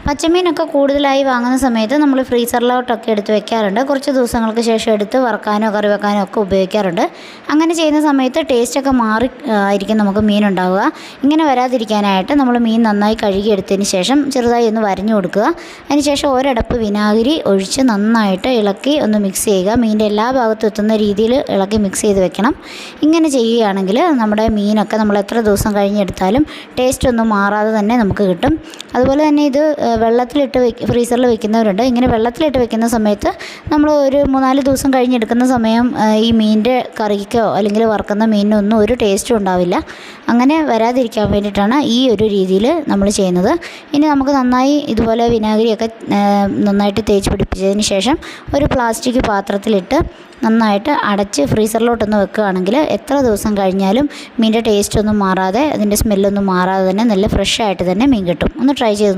പച്ചമീനൊക്കെ കൂടുതലായി വാങ്ങുന്ന സമയത്ത് നമ്മൾ ഫ്രീസറിലോട്ടൊക്കെ എടുത്ത് വെക്കാറുണ്ട്. കുറച്ച് ദിവസങ്ങൾക്ക് ശേഷം എടുത്ത് വറുക്കാനോ കറി വെക്കാനോ ഒക്കെ ഉപയോഗിക്കാറുണ്ട്. അങ്ങനെ ചെയ്യുന്ന സമയത്ത് ടേസ്റ്റൊക്കെ മാറി ആയിരിക്കും നമുക്ക് മീനുണ്ടാവുക. ഇങ്ങനെ വരാതിരിക്കാനായിട്ട് നമ്മൾ മീൻ നന്നായി കഴുകിയെടുത്തതിന് ശേഷം ചെറുതായി ഒന്ന് വരഞ്ഞു കൊടുക്കുക. അതിനുശേഷം ഒരടപ്പ് വിനാഗിരി ഒഴിച്ച് നന്നായിട്ട് ഇളക്കി ഒന്ന് മിക്സ് ചെയ്യുക. മീനിൻ്റെ എല്ലാ ഭാഗത്തും എത്തുന്ന രീതിയിൽ ഇളക്കി മിക്സ് ചെയ്ത് വെക്കണം. ഇങ്ങനെ ചെയ്യുകയാണെങ്കിൽ നമ്മുടെ മീനൊക്കെ നമ്മൾ എത്ര ദിവസം കഴിഞ്ഞെടുത്താലും ടേസ്റ്റ് ഒന്നും മാറാതെ തന്നെ നമുക്ക് കിട്ടും. അതുപോലെ തന്നെ ഇത് വെള്ളത്തിലിട്ട് ഫ്രീസറിൽ വെക്കുന്നവരുണ്ട്. ഇങ്ങനെ വെള്ളത്തിലിട്ട് വെക്കുന്ന സമയത്ത് നമ്മൾ ഒരു 3-4 ദിവസം കഴിഞ്ഞെടുക്കുന്ന സമയം ഈ മീനിൻ്റെ കറിക്കോ അല്ലെങ്കിൽ വറുക്കുന്ന മീനിനൊന്നും ഒരു ടേസ്റ്റും ഉണ്ടാവില്ല. അങ്ങനെ വരാതിരിക്കാൻ വേണ്ടിയിട്ടാണ് ഈ ഒരു രീതിയിൽ നമ്മൾ ചെയ്യുന്നത്. ഇനി നമുക്ക് നന്നായി ഇതുപോലെ വിനാഗിരിയൊക്കെ നന്നായിട്ട് തേച്ച് പിടിപ്പിച്ചതിന് ശേഷം ഒരു പ്ലാസ്റ്റിക് പാത്രത്തിലിട്ട് നന്നായിട്ട് അടച്ച് ഫ്രീസറിലോട്ടൊന്ന് വെക്കുകയാണെങ്കിൽ എത്ര ദിവസം കഴിഞ്ഞാലും മീനിൻ്റെ ടേസ്റ്റൊന്നും മാറാതെ അതിൻ്റെ സ്മെല്ലൊന്നും മാറാതെ തന്നെ നല്ല ഫ്രഷ് ആയിട്ട് തന്നെ മീൻ കിട്ടും. ഒന്ന് ട്രൈ ചെയ്ത്